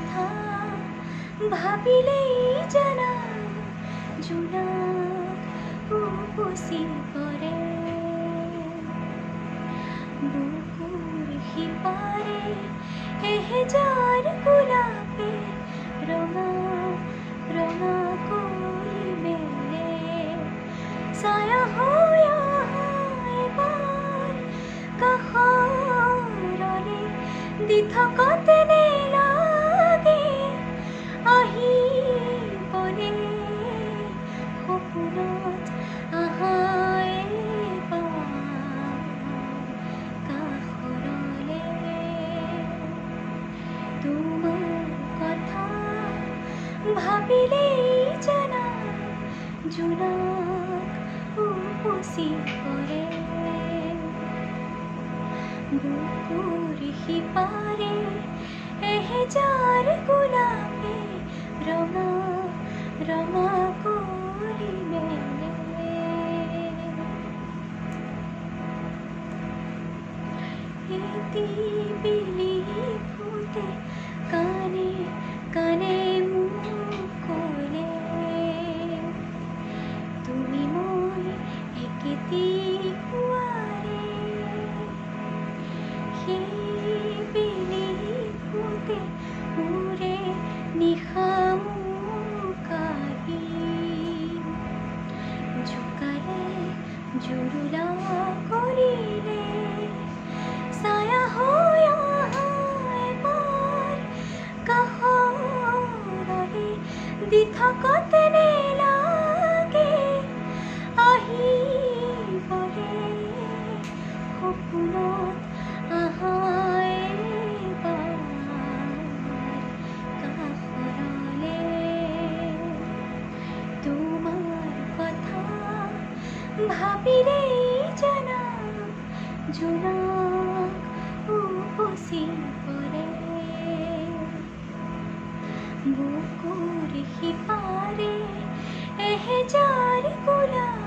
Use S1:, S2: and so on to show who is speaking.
S1: কথা ভাবিলেই জানা জোনাক উপচি পৰে বুকুৰ সিপাৰে এহেজাৰ গোলাপে ৰঙা ৰঙা কৰি মেলে ছায়া হৈ আহা এবাৰ কাষৰলে দি থকাতে নেলাগে আহিবলে সপোনত আহা এবাৰ কাষৰলে তোমাৰ কথা ভাবিলেই জানা জোনাক উপচি পৰে বুকুৰ সিপাৰে এহেজাৰ গোলাপে ৰঙা ৰঙা কৰি মেলে এটি বিলি ফুটে কানে কানে মোক ক'লে তুমি মই একেটি কুঁৱাৰে সেই বিলি ফুটে উৰে নিশা মোক আহি জোকাৰে জুৰুলা কৰিলে ছায়া হৈ আহা এবাৰ কাষৰলে দি থকাতে নেলাগে আহিবলে সপোনত আহা এবাৰ কাষৰলে তোমাৰ কথা ভাবিলেই জানা জোনাক উপচি পৰে বুকুৰ সিপাৰে এহেজাৰ গোলাপ